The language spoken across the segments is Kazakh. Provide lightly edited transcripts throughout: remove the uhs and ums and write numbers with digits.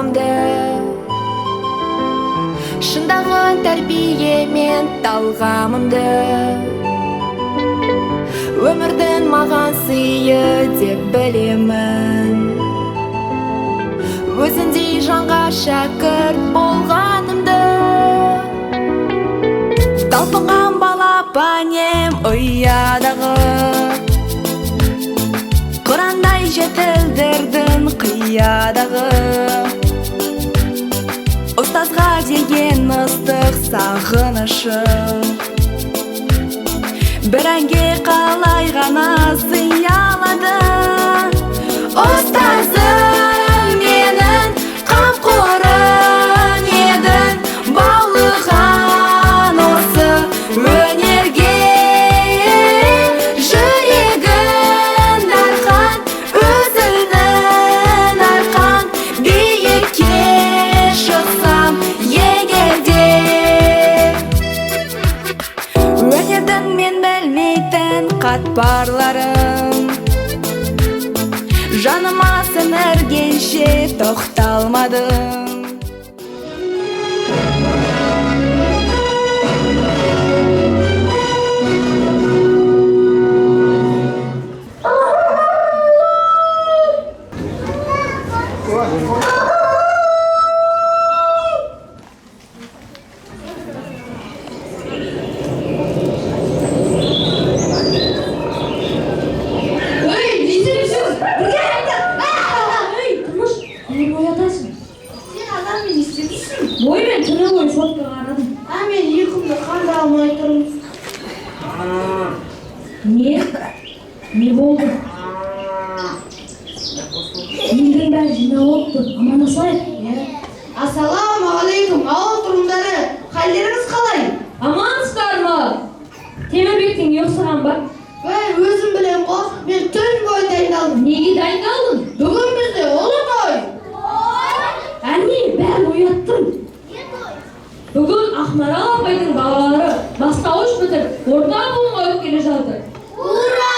талғамымды, шындаған тәрбиемен талғамымды, өмірдің маған сыйы деп білемін. Өзіндей жанға шәкірт болғанымды, талпынған балапанем ұядағы, Құрандай жетілдірдің қиядағы. Ұстазға деген ыстық сағынышым бір әнге қалай ғана сыялады. Ұстазым менің қамқорым едің, баулыған осы өнерге жүрегін дархан, өзіңнің арқан, биікке шықсам егерде. Өнердің мен білмейтін қатпарларын жаныма сіңіргенше тоқталмадым. Боймен түні бойы шотқа қарадым. Мен ұйқымды қанды алмай тұрмыз. Не болды? Елдің бәрі жинап отты, амандасайық. Ассалаумағалейкум, ауыл тұрғындары, халдеріңіз қалай? Амансыздар ма? Темірбектің ұйқысыған ба? Өзім білем ғой, мен түн бойы дайындалдым. Неге дайындалдың? Бүгін бізде ұлы той. Әне, бәрін ояттым. Бүгін Ақмарал апайдың балалары бастауыш бітіріп, орта буынға өткелі жатыр. Ура!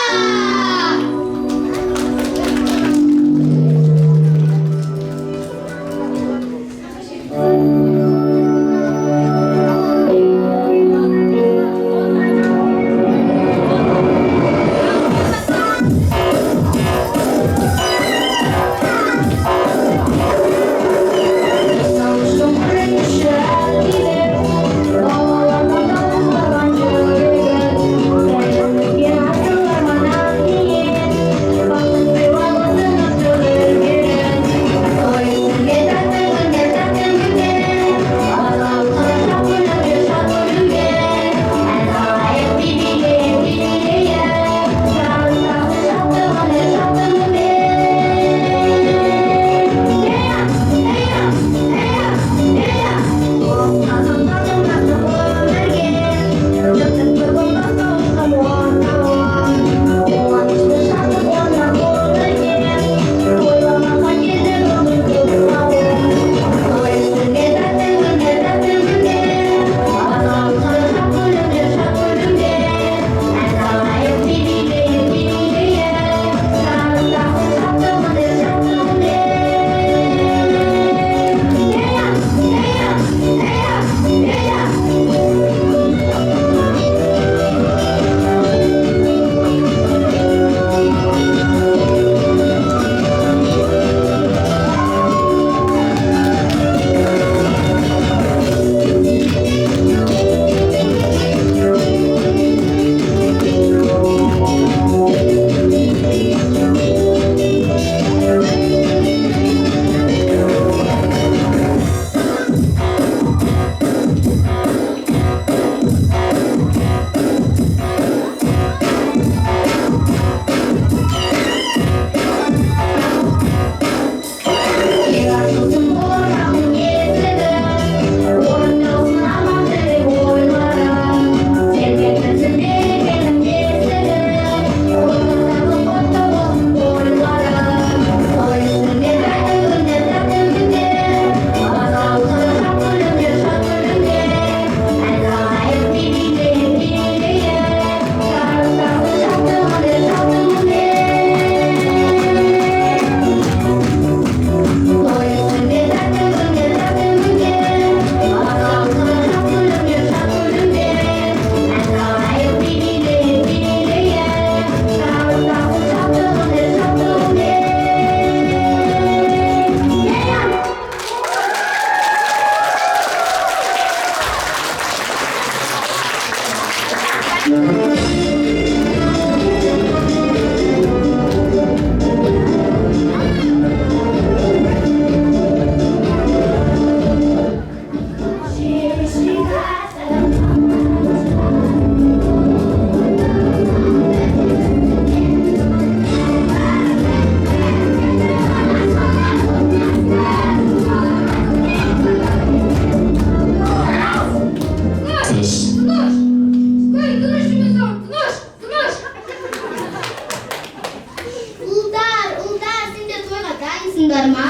Ұлдар, сендер тойға дайынсыңдар ма?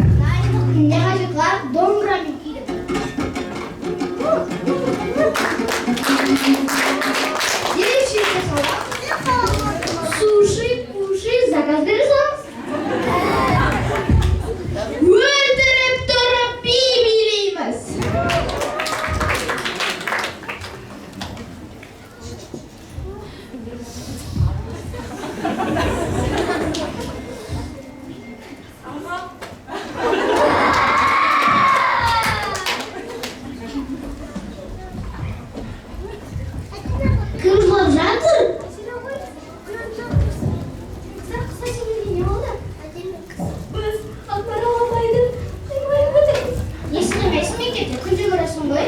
Дайындық не қажет бар? Домбырамен күйдім. Ерекшелікке салам. Суши, пуши, заказ берсаңыз. Өлтіріп тұрып би билейміз. Кім жылап жатыр? Біз Ақмарал апайды қимай отырмыз. Естімейсің мектепте күнде көресің ғой.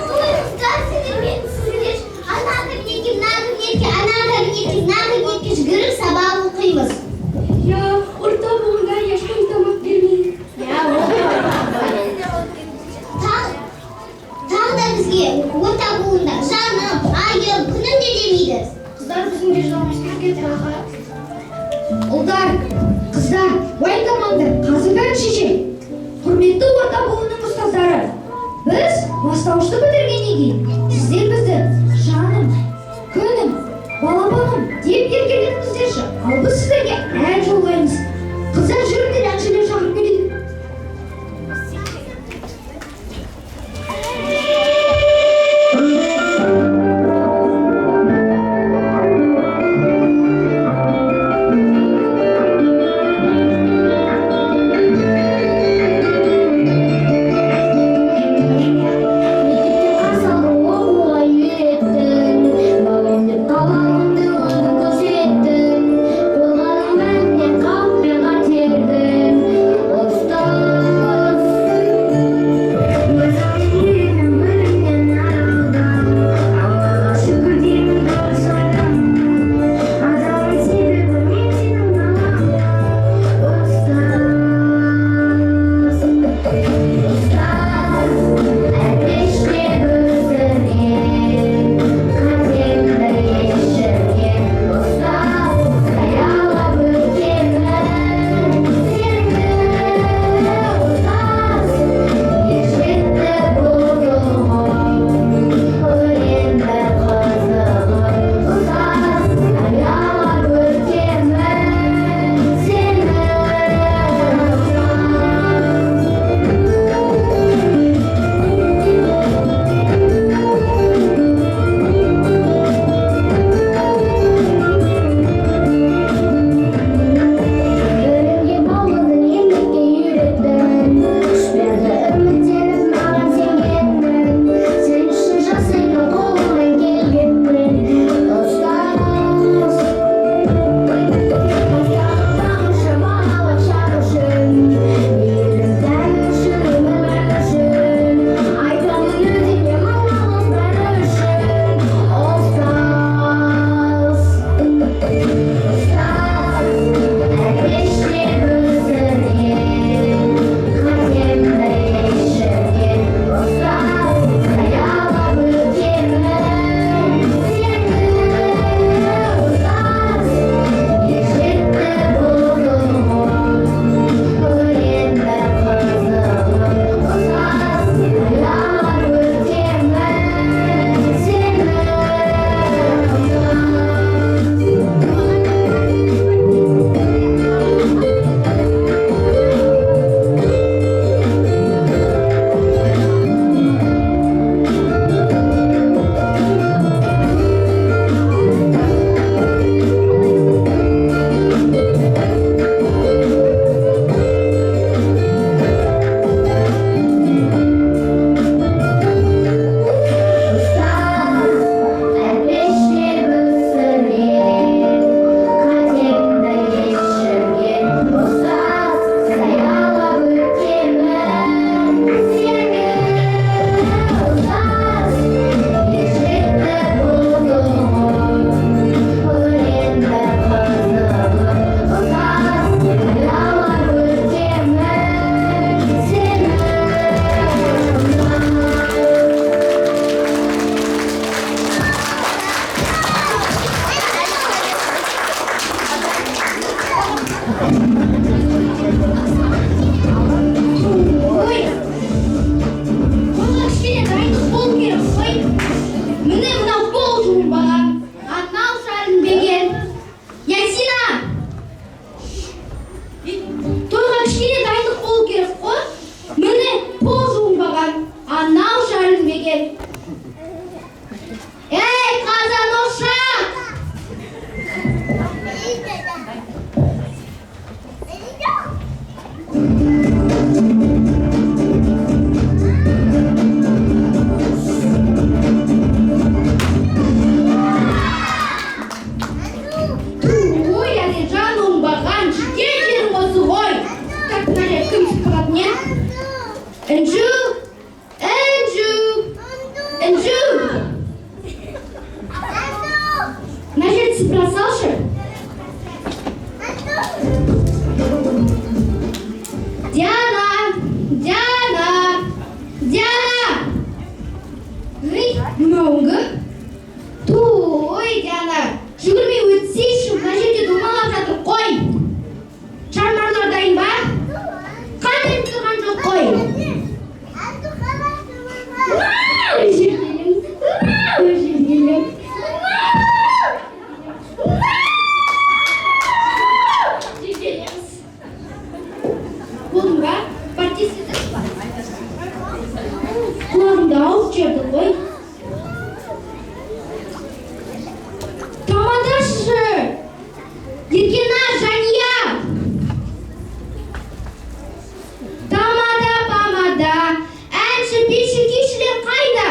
Қойыңыздар сендер мен сіздер ана кабинетке, мына кабинетке, ана кабинетке, мына кабинетке жүгіріп сабақ оқимыз. Я орта буынға ешкім тамақ бермейді. Тағы да бізге орта буында жаным, айым, күнім де демейді. Қыздар біздің де жыламыз келген аға. Ұлдар, қыздар, уайымдамаңдар, қазір бәрін шешем. Құрметті орта буынның ұстаздары, біз бастауышты бітіргеннен кейін сіздер бізді жаным, күнім, балапаным деп еркелетіңіздерші. Ал біз сіздерге ән жолдаймыз. Қыздар жүріңдер, әншілер шақырып келеді. Мектепте қарсы алды, Ей, мынауыңғы? Ой, Диана, жүгірмей өтсейші, мына жерде домалап жатыр, қой. Шармарлар дайын ба? Қанын тұрған жоқ, қой. Болдың ба? Партисіз ба? Құлағымды алып жерді, қой. Тамадашы! Еркена, Жания! Тамада, памада, әнші, биші, күйшілер қайда?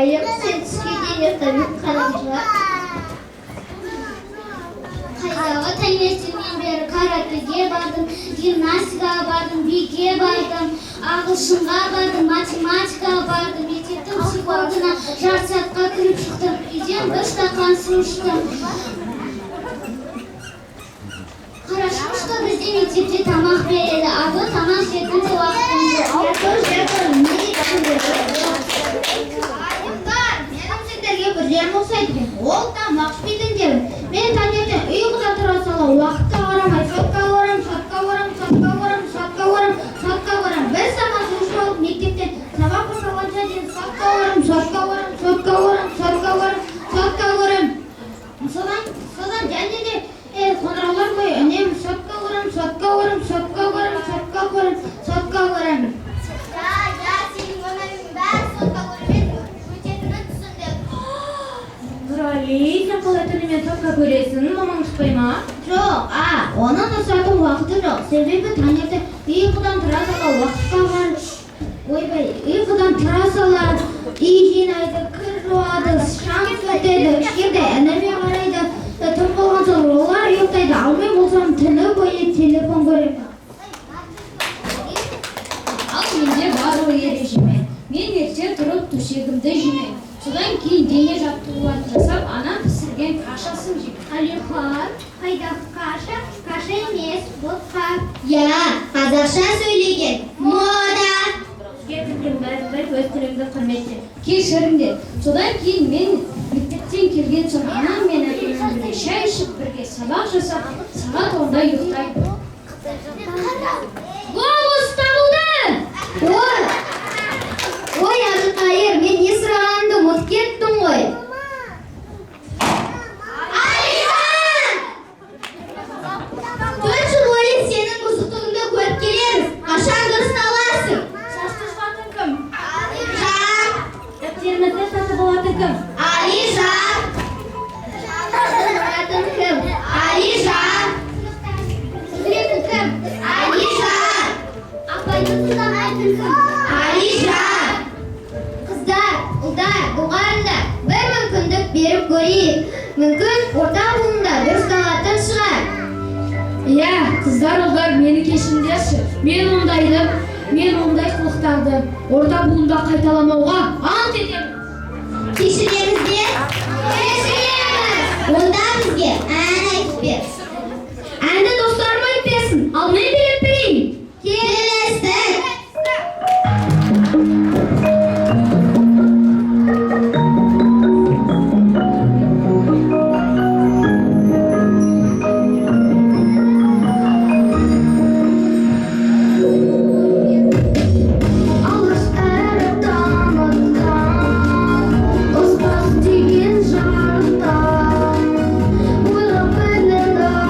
Hayır, sen түске дейін ұйықтап қаламыз. Қайдағы таңертеңнен бері каратэге бардым, гимнастикаға бардым, биге бардым, ағылшынға бардым, математикаға бардым, мектептің психологына жарты сағатқа кіріп шықтым, үйден бір стақан су іштім. Қарашым, что бізде мектепте тамақ береді, ал бұл тамақ жейтін де уақытым бір жерім ұқсайды екен. Ол тамақ ішпейтіндерім. Мен таңертең ұйқыда тұра сала уақытқа қарамай сотқа барам. Бір сағат су алып мектептен сабақ басталғанша дейін сотқа барам. Содан және де қоңыраулар қой, үнемі сотқа барам. Нұрали, сен қалай түнімен сотқа көресің, мамаң шықпай ма? Жоқ, оны нұсатың уақыты жоқ. Себебі таңертең ұйқыдан тұра сала үй жинайды, кір жуады, шам сөтеді, кішкентай ініме қарайды, тым болған соң олар ұйықтайды. Ал мен болсам түні бойы телефон көремін. Ал менде бар ой ережеме. Мен ерте тұрып төсегімді жинаймын. Содан кейін дене жаттығуларын жасап, анам пісірген кашасын жеймін. Алихан, қайдағы каша? Каша емес, ботқа. Қазақша сөйлеген. Мода. Кетірген бәрі өз тіліңді құрметте. Кешіріңдер. Содан кейін мен мектептен келген соң анам мен әкеммен бірге шай ішіп, бірге сабақ жасап, сағат 10-да ұйықтаймын. Голос табылды! Ой, Әбілқайыр, мен не сұрағанымды ұмытып кеттім ғой. Алихан! 4 жыл бойы сенің бұзықтығыңды көріп келеміз. Қашан дұрысын аласың? Шашты шығатын кім? Алижан! Дәптерімізді сатып алатын кім? Алижан! Алатын кім? Алижан! Сіздердің кім? Алижан! Апайды сыздамайтын кім? Алижан! Қыздар, ұлдар, доғарындар, бір мүмкіндік беріп көрейік. Мүмкін орта буында дұрыс алатын шығар. Қыздар, ұлдар, мені кешіріңдерші. Мен ондай қылықтарды орта буында қайталамауға ант етемін. Кешіреміз бе? Кешіреміз! Онда бізге ән айтып бер. Әнді достарым айтып берсін, ал мен біліп берейін. Келістік! Ұстаз деген жарықтан ойлап біледі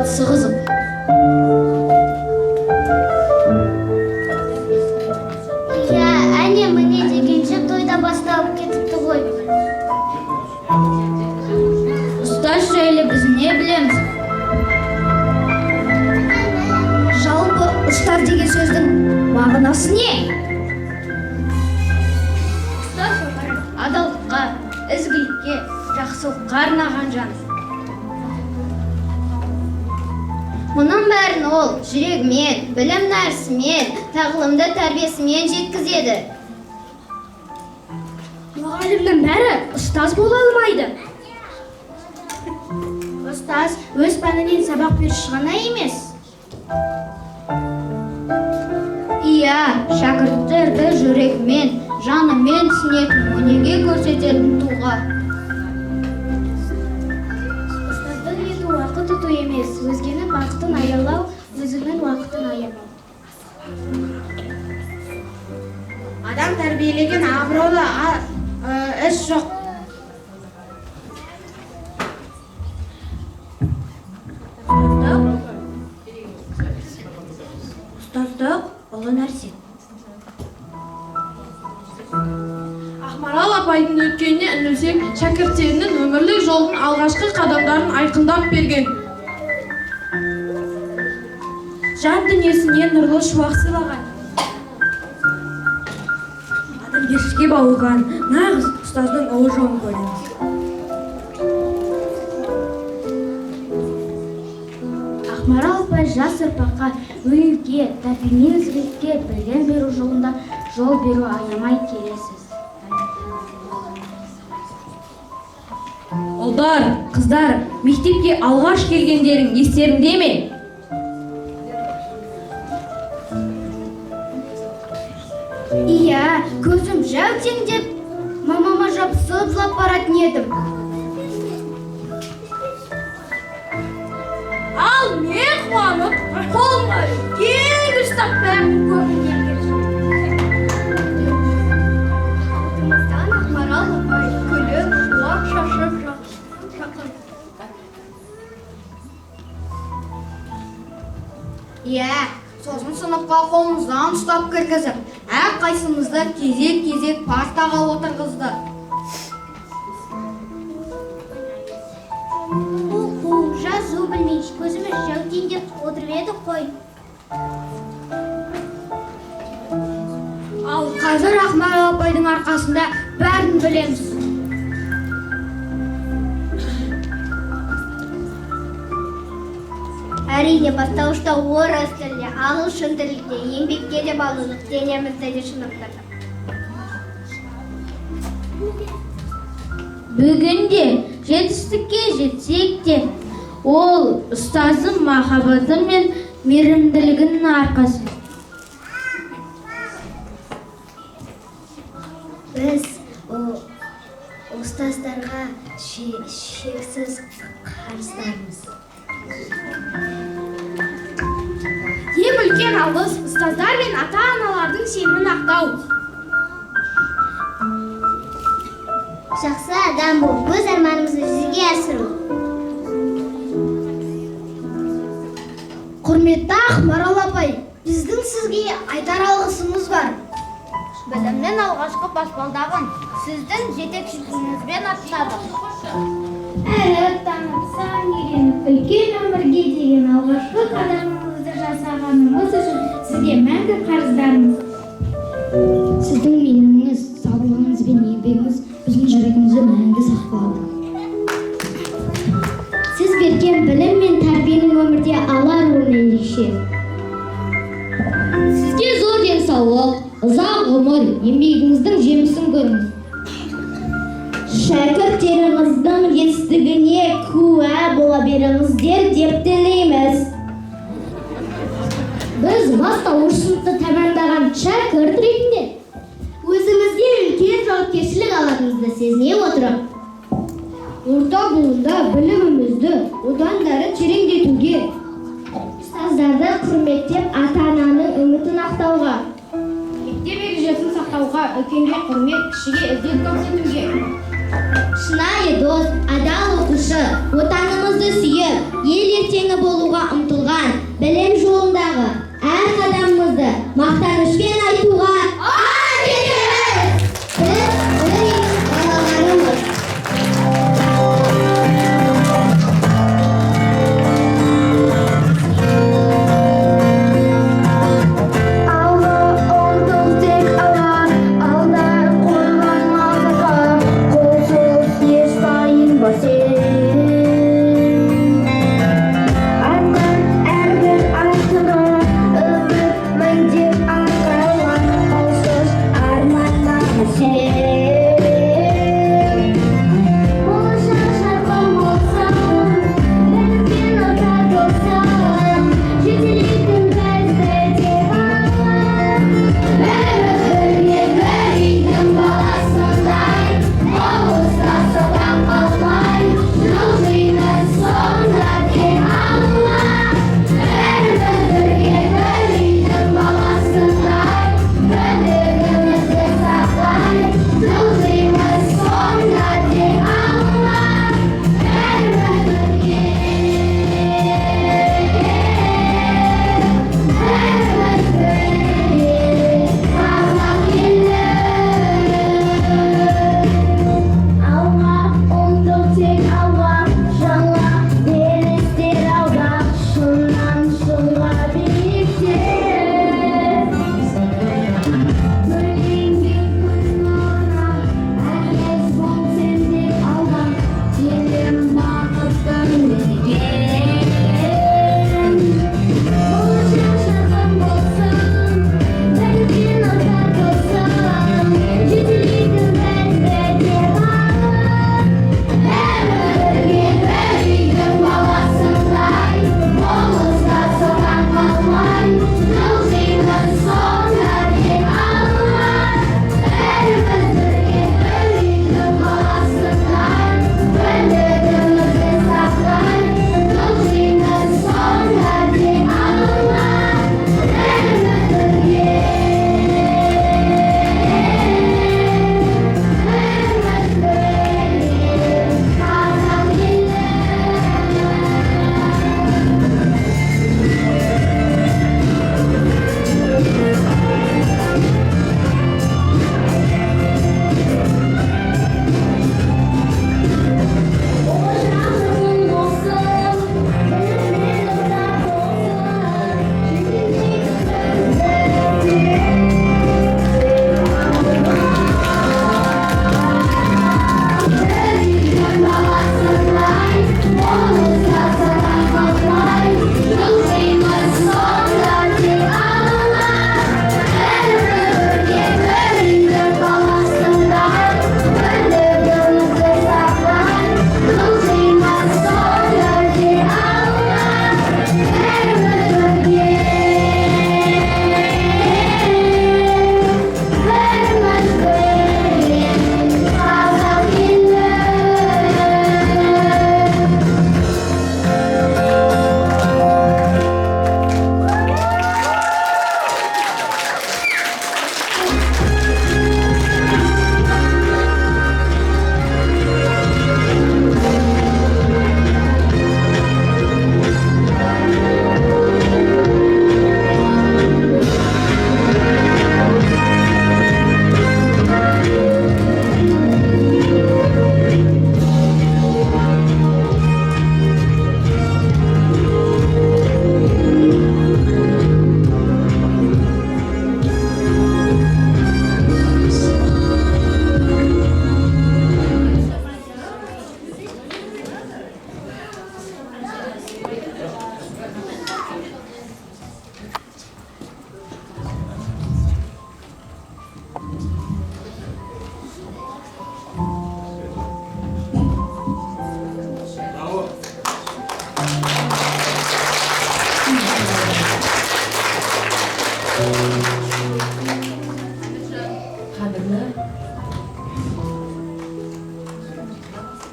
батысы қызық. Иә, әне міне дегенше тойда басталып кетіпті ғой. Ұстаз жайлы біз не білеміз? Жалпы ұстаз деген сөздің мағынасы не? Ұстаз адалдыққа, ізгілікке, жақсылыққа арнаған жан. Мұның бәрін ол жүрегімен, білім нәрсімен, тағылымды тәрбиесімен жеткізеді. Мұғалімнің бәрі ұстаз бола алмайды. Ұстаз өз пәнінен сабақ беруші ғана емес. Иә, шәкірттерді жүрегімен, жанымен түсінетін, өнеге көрсететін тұлға. Ұстаздың еті уақыт ұту емес, өзгенің уақытын аялау, өзінің уақытын аямау. Адам тәрбиелеген абыройлы іс жоқ. Ұстаздық ұлы нәрсе. Ақмарал апайдың өткеніне үңілсек, шәкірттерінің өмірлік жолдың алғашқы қадамдарын айқындап берген. Жан дүниесіне нұрлы шуақ сыйлаған. Адамгершілікке баулыған нағыз ұстаздың ұлы жолын көреміз. Ақмарал апай жас ұрпаққа өнеге, тәрбие, ізгілікке, білім беру жолында жол беру аямай келесіз. Ұлдар, қыздар, мектепке алғаш келгендерің естеріңде ме? Иә, көзім жәутеңдеп, мамама жабысып жылап баратын едім. Ал мен қуанып, қолыма үлкен ұстап бәрін көргеннен келдім. Алтымыздан Ақмарал апай күліп, шуақ шашып шақырды. Иә, сосын сыныпқа қолымыздан ұстап кіргізіп, әрқайсымызды кезек-кезек партаға отырғызды. Оқу, жазу білмей, көзіміз жәутеңдеп отырып еді қой. Ал қазір Ақмарал апайдың арқасында бәрін білеміз. Әрине, бастауышта орыс тілінде, ағылшын тілінде, еңбекке де баулыдық, денемізді де шынықтырдық. Бүгінде жетістікке жетсек те, ол ұстаздың махаббаты мен мейірімділігінің арқасы. Біз ұстаздарға шексіз қарыздармыз. Ең үлкен алғыс ұстаздар мен ата-аналардың сенімін ақтау. Жақсы адам болып, өз арманымызды жүзеге асыру. Құрметті Ақмарал апай, біздің сізге айтар алғысымыз бар. Білімнің алғашқы баспалдағын сіздің жетекшілігіңізбен аттадық. Әрі танып, үйреніп, үлкен өмірге деген алғашқы қадамыңызды жасағаныңыз үшін сізге мәңгі қарыздармыз. Сіздің мейіріміңіз, сабырлығыңыз бен еңбегіңіз біздің жүрегімізде мәңгі сақталады. Сіз берген білім мен тәрбиенің өмірде алар орны ерекше. Сізге зор денсаулық, ұзақ ғұмыр, еңбегіңіздің жемісін көріңіз. Шәкірттеріңіздің жетістігіне куә бола беріңіздер деп тілейміз. Біз бастауыш сыныпты тәмамдаған шәкірт ретінде өзімізге үлкен жауапкершілік алатынымызды сезіне отырып, орта буында білімімізді одан әрі тереңдетуге, ұстаздарды құрметтеп ата-ананың үмітін ақтауға, Мектеп ережесін сақтауға, үлкенге құрмет, кішіге ізет көрсетуге, Шынайы дос, адал оқушы, отанымызды сүйіп, ел ертеңі болуға ұмтылған, білім жолындағы әр қадамымызды мақтанышпен айтуға ант етеміз. Біз бір елдің балаларымыз. Алға ұмтыл тек алға, алда қойған мақсатқа, қолсыз еш тайынбас ел. Әрбір артыңа үміт міндет арқалған, қолсыз армандама сен. Болашақ жарқын болсам, біліммен отар болсам, жетелейтін бізді тек Алла. Бәріміз бірге бір үйдің баласындай, ауызда соған қалмай, жылжимыз сонда тек Алла. Бәріміз бірге бір үйдің баласындай, бірлігімізді сақтай, жылжимыз сонда тек Алла. Бәріміз бірге, бәріміз бірге, қазақ елі. Алға ұмтыл тек алға, жаңа белестер алда, шыңнан шыңға биікте. Бөлінген күн нұрына, әркез бол сен тек алға, сенің бақыттың мерген. Болашақ жарқын болсын, біліммен отар болсын, жетелейтін бізді тек Алла. Бәрі бірге бір үйдің баласындай, болыста соған қалмай, жылжимыз сонда тек Алла. Бәріміз бірге бір үйдің баласындай, бірлігімізді сақтай, жылжимыз сонда тек Алла. Бәріміз бірге, бәріміз бірге, қазақ елі. Болашағың болсын, біліммен отар болсын, жетелейтін бізді тек баласындай, болыста соған қалмай, жылжимыз сонда тек Алла. Бәріміз бірге бір үйдің баласындай, бірлігімізді сақтай, жылжимыз сонда тек Алла. Бәріміз бірге, бәріміз бірге, қазақ елі.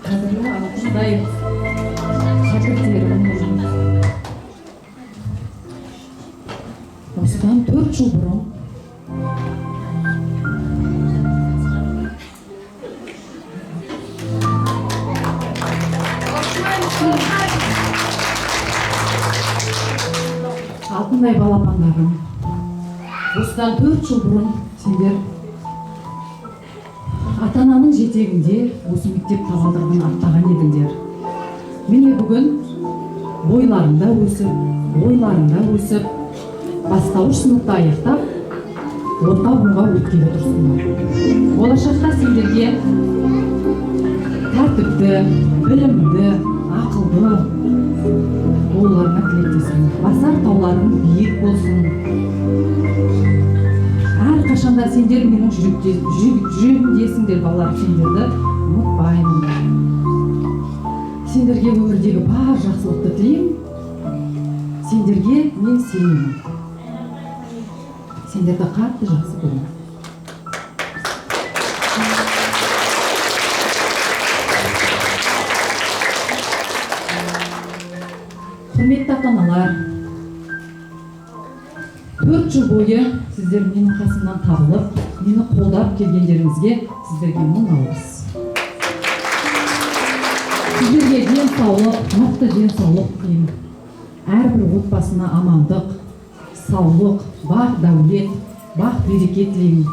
Қадірлі алтындай шәкірттерім. Осыдан 4 жыл бұрын алтындай балапандарым, осыдан 4 жыл бұрын сендер ата-ананың жетегінде осы мектеп табалдырығын аттаған едіңдер. Міне бүгін бойларында өсіп, бастауыш сыныпты аяқтап, орта буынға өткелі тұрсыңдар. Болашақта сендерге тәртіпті, білімді, ақылды болуларына тілектесемін. Басар тауларың биік болсын. Әрқашанда сендер менің жүрегімдесіңдер, балалар, сендерді ұмытпаймын. Сендерге өмірдегі бар жақсылықты тілеймін. Сендерге мен сенемін. Сендерді қатты жақсы көремін. Құрметті ата-аналар, 4 жыл бойы сіздер менің қасымнан табылып, мені қолдап келгендеріңізге сіздерге мың алғыс. Сіздерге денсаулық, мықты денсаулық тілеймін. Әрбір отбасына амандық, саулық, бақ дәулет, бақ береке тілеймін.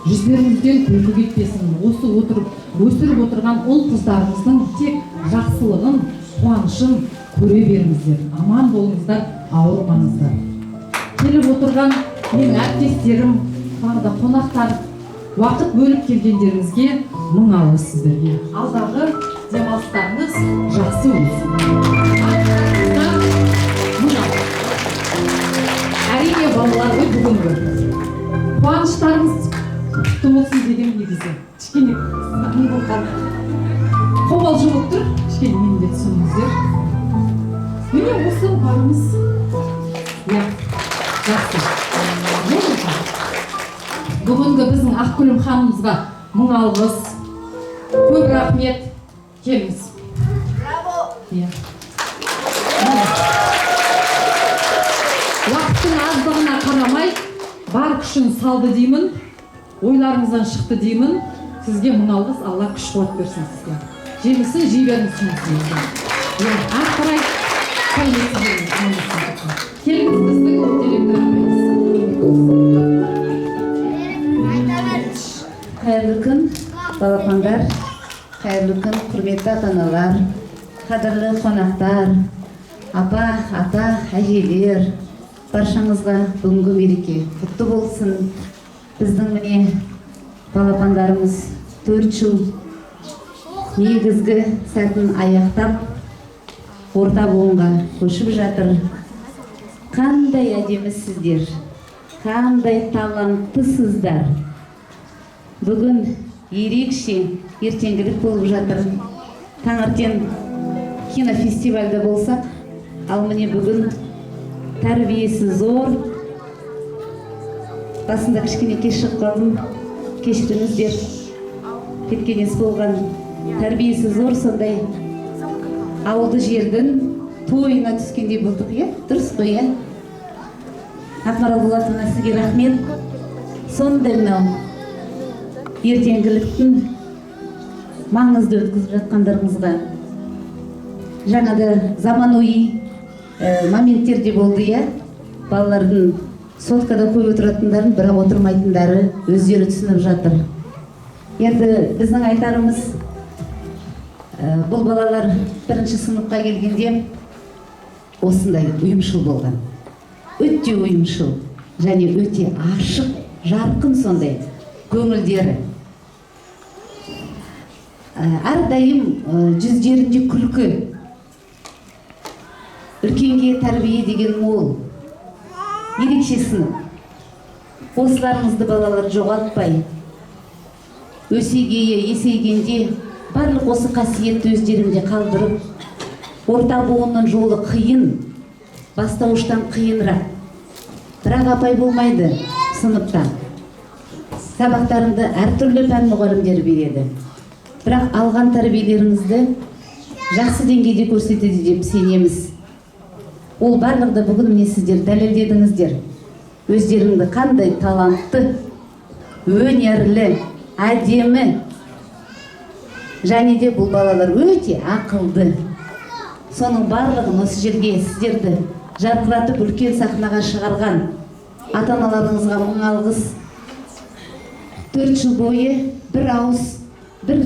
Жүздеріңізден күлкі кетпесін. Осы өсіріп отырған ұл қыздарымыздың тек жақсылығын, қуанышын көре беріңіздер. Аман болыңыздар, ауырмаңыздар. Келіп отырған мен әріптестерім, барда қонақтар, уақыт бөліп келгендеріңізге мың алғыс сіздерге. Алдағы демалыстарыңыз жақсы өтсін. Әрине балалар, бүгінгі қуаныштарыңыз құтты болсын деген негізі. Кішкене не болған қобалжып отыр, кішкене мені де түсініңіздер. Міне осы барымыз жақсы. Бүгінгі біздің Ақгүлім ханымызға мың алғыс, көп рахмет. Келіңіз. Уақыттың аздығына қарамай, бар күшін салды деймін, ойларыңыздан шықты деймін. Сізге мың алғыс, Алла күш қуат берсін сізге. Жемісін жей беріңіз сізге. Ақырай келіңіз біздің Қайырлы күн, балапандар, қайырлы күн, құрметті ата-аналар, қадірлі қонақтар, апа, ата, әжелер, баршаңызға бүгінгі мереке құтты болсын. Біздің міне балапандарымыз 4 жыл негізгі сәтін аяқтап, орта буынға көшіп жатыр. Қандай әдемісіздер, қандай таланттысыздар. Бүгін ерекше ертеңгілік болып жатыр. Таңертең кинофестивальда болсақ, ал міне бүгін тәрбиесі зор. Басында кішкене кеш шығып қалдым, кешіріңіздер, кеткенес болған. Тәрбиесі зор, сондай ауылды жердің тойына түскендей болдық, дұрыс қой, Ақмарал Болатовна, сізге рахмет. Сондай мынау ертеңгіліктің маңызды өткізіп жатқандарыңызға. Жаңада заманауи моменттер де болды, балалардың соткада көп отыратындарын, бірақ отырмайтындары өздері түсініп жатыр. Енді біздің айтарымыз, бұл балалар бірінші сыныпқа келгенде осындай ұйымшыл болған. Өте ұйымшыл, және өте ашық, жарқын сондай көңілдері. Әрдайым жүздерінде күлкі. Үлкенге тәрбие деген мол. Ерекше сынып. Осыларыңызды балалар жоғалтпай, есейгенде барлық осы қасиетті өздерінде қалдырып, орта буынның жолы қиын, бастауыштан қиынырақ. Бірақ апай болмайды сыныпта. Сабақтарында әртүрлі пән мұғалімдері береді. Бірақ алған тәрбиелеріңізді жақсы деңгейде көрсетеді деп сенеміз. Ол барлығында бүгін міне сіздер дәлелдедіңіздер. Өздеріңді қандай талантты, өнерлі, әдемі, және де бұл балалар өте ақылды. Соның барлығын осы жерге сіздерді жарқыратып үлкен сахнаға шығарған ата-аналарыңызға мың алғыс. 4 жыл бойы бір ауыз, бір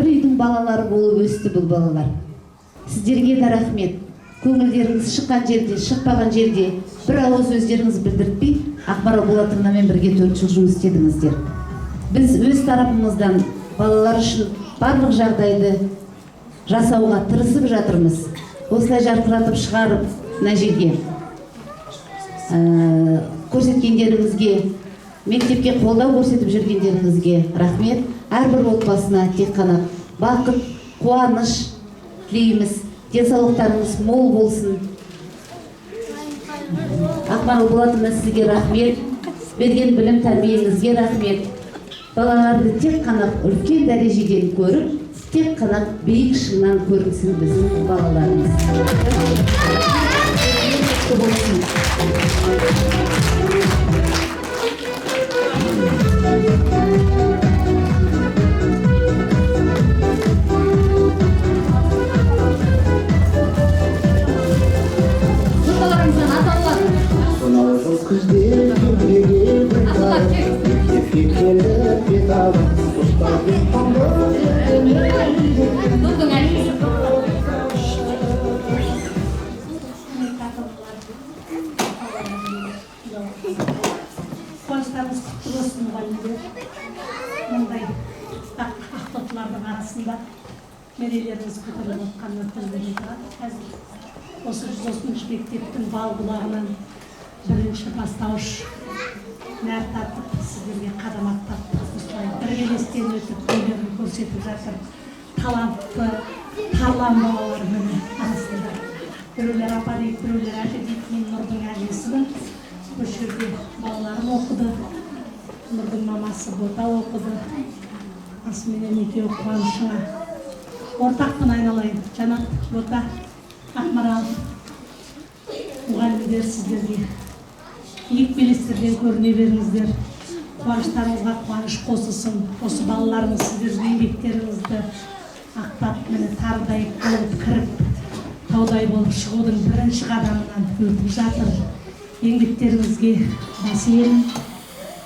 үйдің балалары болып өсті бұл балалар. Сіздерге де рахмет. Көңілдеріңіз шыққан жерде, шықпаған жерде бір ауыз өздеріңіз білдіртпей, Ақмарал Болатовнамен бірге 4 жыл жұмыс істедіңіздер. Біз өз тарапымыздан балалар үшін барлық жағдайды жасауға тырысып жатырмыз. Осылай жарқыратып шығарып, мына жерге көрсеткендеріңізге, мектепке қолдау көрсетіп жүргендеріңізге рахмет. Әрбір отбасына тек қана бақыт, қуаныш тілейміз. Денсаулықтарыңыз мол болсын. Ақмарал Болатовна, сізге рахмет. Берген білім тәрбиеңізге рахмет. Балаларды тек қана үлкен дәрежеден көріп, тек қана биік шыңнан көрінсін біздің балаларымыз. Қуаныштарыңыз құтты болсын мұғалімдер. Мұндай ақтаушылардың арасында мерейлеріңіз көтеріліп отқанына көзбен тұрады. Қазір осы 130 мектептің бал бұлағынан бірінші бастауыш нәр тартып, сіздерге қадам аттап, осылай бір белестен өтіп, өнерін көрсетіп жатыр. Талантты, тарлан балалар міне арасында. Біреулер апа дейді, біреулер әже дейді, мен Нұрдың әжесімін. Осы жерде балаларым оқыды, Нұрдың мамасы Бота оқыды. Асыменен екеуі қуанышыңа ортақпын айналайын. Жанат, Бота, Ақмарал, мұғалімдер сіздерге биік белестерден көріне беріңіздер. Қуаныштарыңызға қуаныш қосылсын. Осы балаларыңыз сіздердің еңбектеріңізді ақтап, міне тардай болып кіріп, таудай болып шығудың бірінші қадамынан өтіп жатыр. Еңбектеріңізге бас иемін.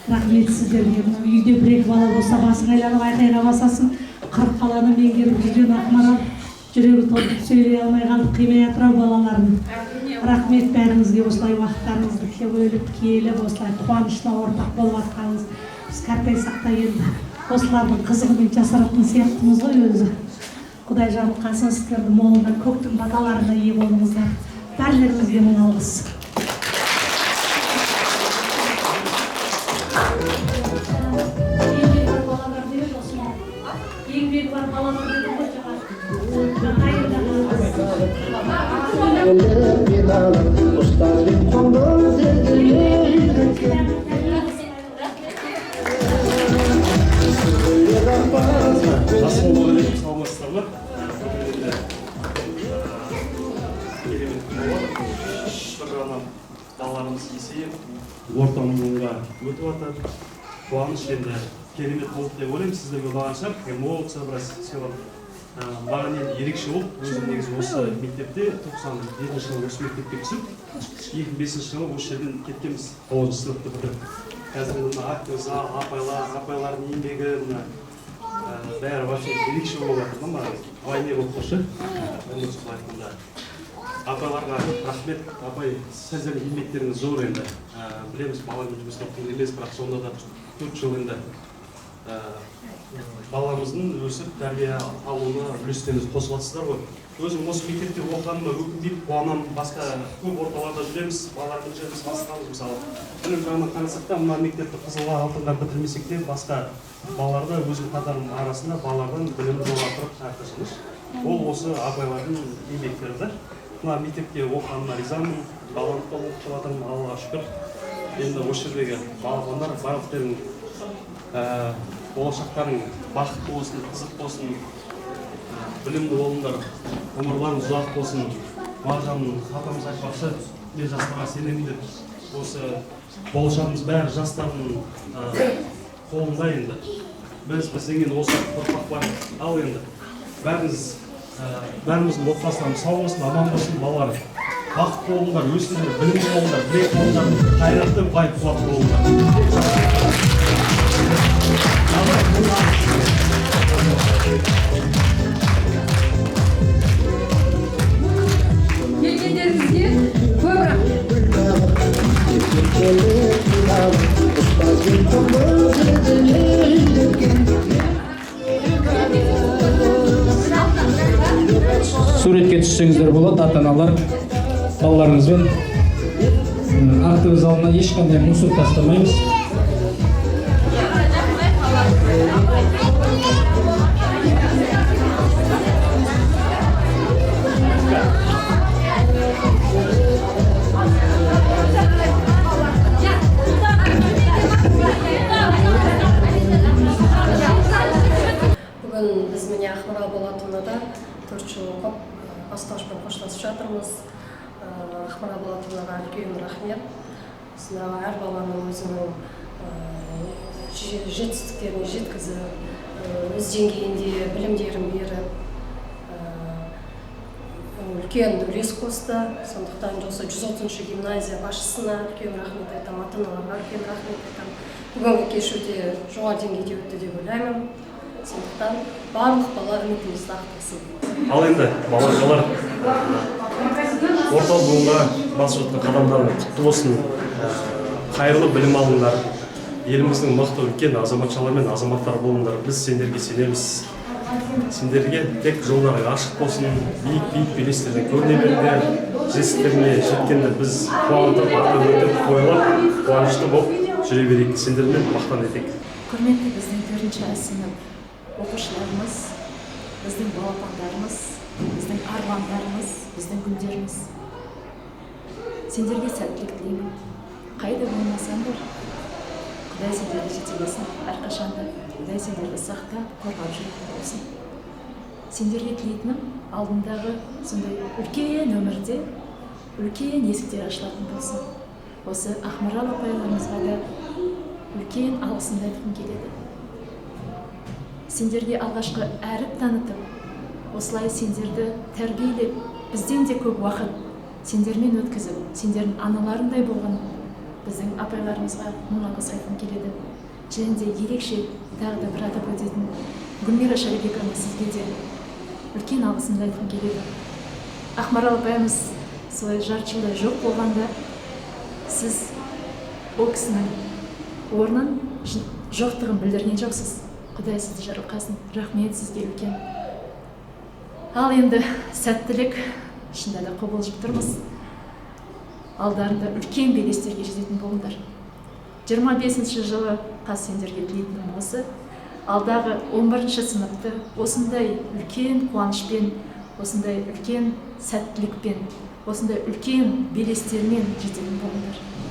Рахмет сіздерге. Үйде бір-екі бала болса басың айланып айқайға басасын. 40 баланы меңгеріп жүрген Ақмарал жүрегі толып сөйлей алмай қалып қимай атырау балаларын. Рахмет бәріңізге, осылай уақыттарыңызды бөліп келіп, осылай қуанышына ортақ болып атқаныңыз. Біз кәрпей сақтай енді осылардың қызығымен жасаратын сияқтымыз ғой өзі. Құдай жарылқасын, сіздерді молынан көктің баталарына ие болыңыздар. Бәрілеріңізге мың алғыс. Еңбегі бар балалар деді ғой балаларымыз есейіп, ортамызға өтіп жатыр. Қуаныш енді керемет болды деп ойлаймын. Сіздерге ұнаған шығар. Эмоция біраз сыйлап. Маған енді ерекше болды. Өзім негізі осы мектепте 97 жылы осы мектепке түсіп, 2005 жылы осы жерден кеткенбіз. 9 сыныпты бітіріп. Қазір мына актер зал, апайлардың еңбегі, бәрі вообще ерекше болып жатыр. Маған вайне болып тұршы. Солай айтқанда. Апайларға рахмет. Апай, сіздердің еңбектеріңіз зор енді. Білеміз, баламен жұмыс істеп емес, бірақ сонда да 4 жыл енді баламыздың өсіп тәрбие алуына үлестеріңізді қосып жатсыздар ғой. Өзім осы мектепте оқығаныма өкінбеймін, қуанамын. Басқа көп орталарда жүреміз, балалардың жеріміз басқамыз мысалы. Білім жағынан қарасақ та, мына мектепті қызылға алтынға бітірмесек те, басқа балаларда өзім қатарым арасында балалардың білімі бола тұрып әрқашан. Ол осы апайлардың еңбектері да. Мына мектепте оқығаныма ризамын, баламды да оқытып жатырмын, Аллаға шүкір. Енді осы жердегі балапандар барлықтарың болашақтарың бақытты болсын, қызық болсын, білімді болыңдар, ғұмырларыңыз ұзақ болсын. Маржанның атамыз айтпақшы, мен жастарға сенемін деп, осы болашағымыз бәрі жастардың қолында енді. Бізден енді осы ұрпақ бар. Ал енді бәріміздің отбасыларымыз сау болсын, аман болсын, балалар. бақытты болыңдар, өсіңдер, білімді болыңдар, білек болыңдар, қайратты, бай қуатты болыңдар. Келгендеріңізге көп рахмет. Суретке түссеңіздер болады, ата-аналар балаларыңызбен. Актовый залына ешқандай мусор тастамаймыз. Бүгін біз міне Ақмарал Болатұлында 4 жыл оқып, бастауышпен қоштасып жатырмыз. Ақмарал Болатұлына үлкен рахмет. Осындағы әр баланың өзінің жетістіктеріне жеткізіп, өз деңгейінде білімдерін беріп, үлкен үлес қосты. Сондықтан осы 130 гимназия басшысына үлкен рахмет айтамын, ата-аналарға үлкен рахмет айтамын. Бүгінгі кеш өте жоғары деңгейде өтті деп ойлаймын. Сондықтан барлық бала үмітімізді ақтасын. Ал енді балалар орталық буынға басып жатқан қадамдарың құтты болсын. Қайырлы білім алыңдар. Еліміздің мықты үлкен азаматшалар мен азаматтар болыңдар. Біз сендерге сенеміз. Сендерге тек жолдары ашық болсын, биік белестерден көріне беріңдер. Жетістіктеріне жеткенде біз қуанып, ақтөбеден қойылып, қуанышты болып жүре берейік. Сендермен мақтан етейік. Құрметті біздің 4-ші сынып оқушыларымыз, біздің балапандарымыз, біздің армандарымыз, біздің гүлдеріміз. Сендерге сәттілік тілеймін. Қайда болмасаңдар, Құдай сендерге жетелесін, әрқашанда Құдай сендерді сақтап, қорғап жүретін болсын. Сендерге тілейтінім алдындағы сондай үлкен өмірде үлкен есіктер ашылатын болсын. Осы Ақмарал апайларымызға да үлкен алғысымды айтқым келеді. Сендерге алғашқы әріп танытып, осылай сендерді тәрбиелеп, бізден де көп уақыт сендермен өткізіп, сендердің аналарындай болған біздің апайларымызға мың алғыс айтқым келеді. Және де ерекше тағы да бір атап өтетін Гүлмира Шарибековна, сізге де үлкен алғысымды айтқым келеді. Ақмарал апайымыз солай жарты жылдай жоқ болғанда, сіз ол кісінің орнын жоқтығын білдірген жоқсыз. Құдай сізді жарылқасын. Рахмет сізге үлкен. Ал енді сәттілік ішінде де қобалжып тұрмыз. Алдарында үлкен белестерге жететін болыңдар. 25-ші жылы қас сендерге тілейтінім осы. Алдағы 11-ші сыныпты осындай үлкен қуанышпен, осындай үлкен сәттілікпен, осындай үлкен белестермен жететін болыңдар.